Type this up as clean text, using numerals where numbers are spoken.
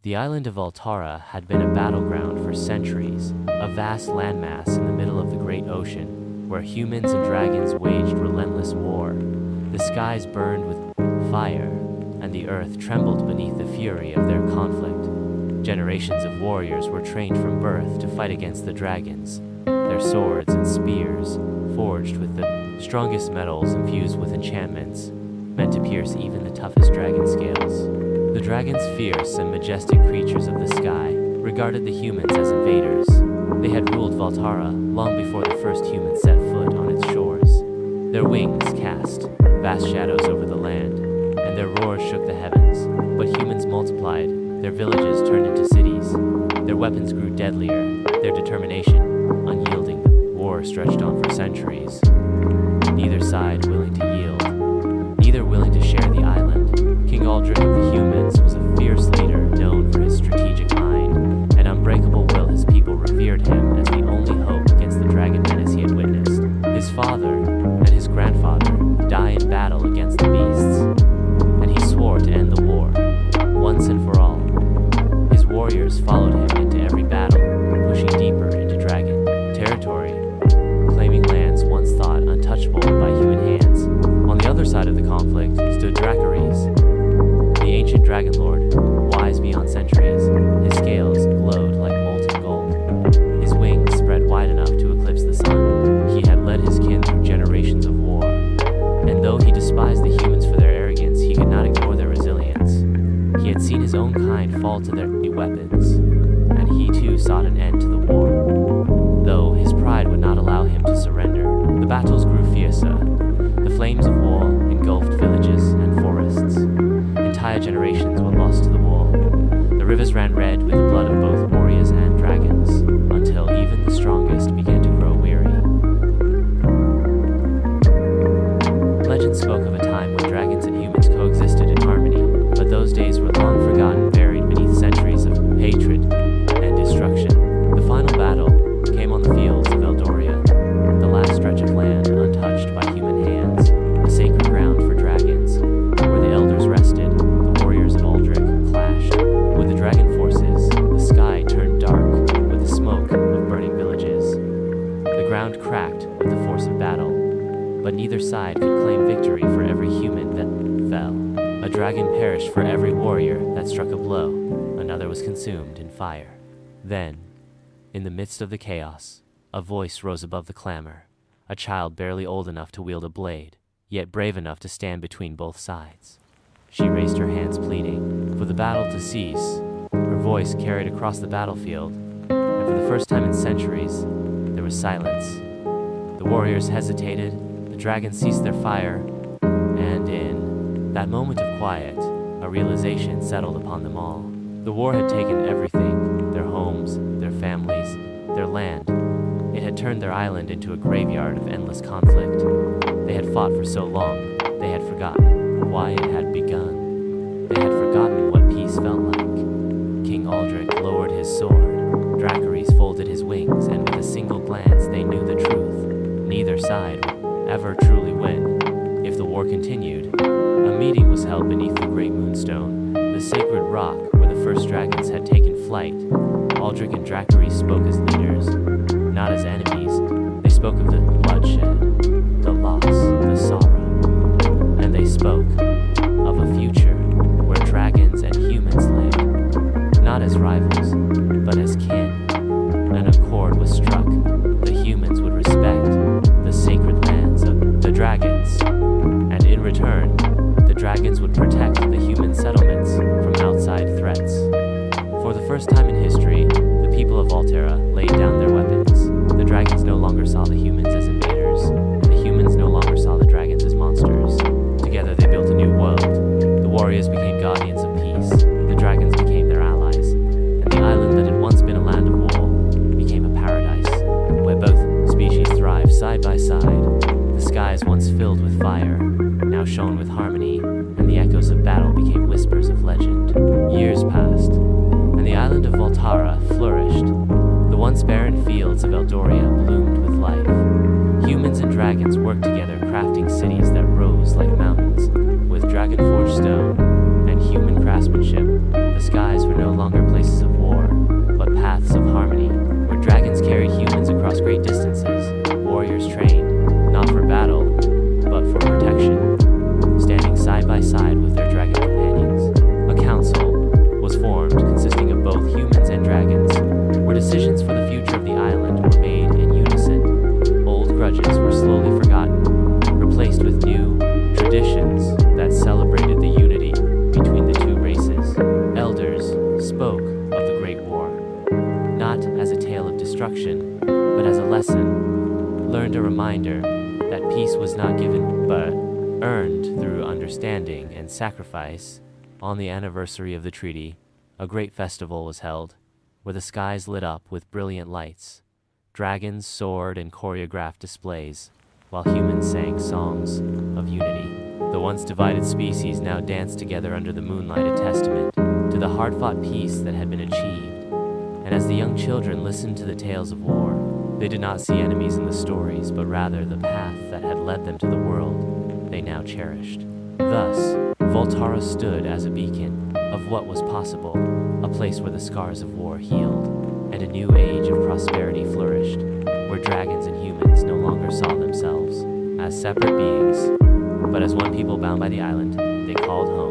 The island of Altara had been a battleground for centuries, a vast landmass in the middle of the great ocean, where humans and dragons waged relentless war. The skies burned with fire, and the earth trembled beneath the fury of their conflict. Generations of warriors were trained from birth to fight against the dragons, their swords and spears, forged with the strongest metals infused with enchantments, meant to pierce even the toughest dragon scales. The dragons, fierce and majestic creatures of the sky, regarded the humans as invaders. They had ruled Valtara long before the first humans set foot on its shores. Their wings cast vast shadows over the land, and their roars shook the heavens. But humans multiplied, their villages turned into cities, their weapons grew deadlier, their determination unyielding. War stretched on for centuries, neither side willing to yield, neither willing to share the island. King Aldrich of the humans was a fierce leader known for his strategic mind and unbreakable will. His people revered him as the only hope against the dragon menace he had witnessed. His father and his grandfather died in battle against the beasts, and he swore to end the war, once and for all. His warriors followed him into every battle, pushing deeper into dragon territory, claiming lands once thought untouchable by human hands. On the other side of the conflict stood Dracarys, the ancient dragon lord, wise beyond centuries. His scales glowed like molten gold. His wings spread wide enough to eclipse the sun. He had led his kin through generations of war, and though he despised the humans for their arrogance, he could not ignore their resilience. He had seen his own kind fall to their weapons, and he too sought an end to the war, though his pride would not allow him to surrender. The battles grew fiercer. The flames of war engulfed villages and forests. Entire generations were lost to the war. The rivers ran red with the blood of both warriors and dragons, until even the strongest began to grow weary. Legend spoke of a time when dragons and humans coexisted in harmony, but those days were long forgotten, buried beneath centuries of hatred and destruction. The final battle came on the fields of Eldoria, the last stretch of land untouched by human hands, a sacred ground for dragons, where the elders rested. The warriors of Aldrich clashed with the dragon forces. The sky turned dark with the smoke of burning villages. The ground cracked with the force of battle, but neither side could claim victory for every human that fell. A dragon perished for every warrior that struck a blow. Another was consumed in fire. Then, in the midst of the chaos, a voice rose above the clamor. A child barely old enough to wield a blade, yet brave enough to stand between both sides. She raised her hands pleading for the battle to cease. Her voice carried across the battlefield, and for the first time in centuries, there was silence. The warriors hesitated, the dragons ceased their fire, and in that moment of quiet, a realization settled upon them all. The war had taken everything, their homes, their families, their land. It had turned their island into a graveyard of endless conflict. They had fought for so long, they had forgotten why it had begun. They had forgotten what peace felt like. King Aldrich lowered his sword. Dracarys folded his wings, and with a single glance they knew the truth. Neither side would ever truly win. If the war continued, a meeting was held beneath the great moonstone, the sacred rock where the first dragons had taken flight. Aldrich and Dracarys spoke as leaders, not as enemies. They spoke of the bloodshed, the loss, the sorrow, and they spoke of a future where dragons and humans lived, not as rivals, but as kin. An accord was struck. The humans would respect the sacred lands of the dragons, and in return, the dragons would protect the human settlements from outside threats. For the first time in history, the people of Altara laid down their weapons. The dragons no longer saw the humans as invaders, and the humans no longer saw the dragons as monsters. Together they built a new world. The warriors became guardians of peace, the dragons became their allies, and the island that had once been a land of war became a paradise, where both species thrived side by side. The skies once filled with fire, now shone with harmony, and the echoes of battle became whispers of legend. Years passed, and the island of Valtara flourished. The once barren fields of Eldoria bloomed with life. Humans and dragons worked together, crafting cities that rose like mountains, with dragon-forged stone and human crafted craftsmanship. The skies were no longer places of war, but paths of harmony, where dragons carried humans across great distances, warriors trained, not for battle, but for protection, standing side by side with their dragon companions. A council was formed consisting of both humans and dragons, where decisions for the future of the island were made in unison. Old grudges were slowly forgotten, replaced with new traditions that celebrated the unity between the two races. Elders spoke of the Great War, not as a tale of destruction, but as a lesson, learned a reminder that peace was not given but earned through understanding and sacrifice. On the anniversary of the treaty, a great festival was held, where the skies lit up with brilliant lights. Dragons soared in choreographed displays, while humans sang songs of unity. The once divided species now danced together under the moonlight, a testament to the hard-fought peace that had been achieved. And as the young children listened to the tales of war, they did not see enemies in the stories, but rather the path that had led them to the world they now cherished. Thus, Voltara stood as a beacon of what was possible, a place where the scars of war healed, and a new age of prosperity flourished, where dragons and humans no longer saw themselves as separate beings, but as one people bound by the island they called home.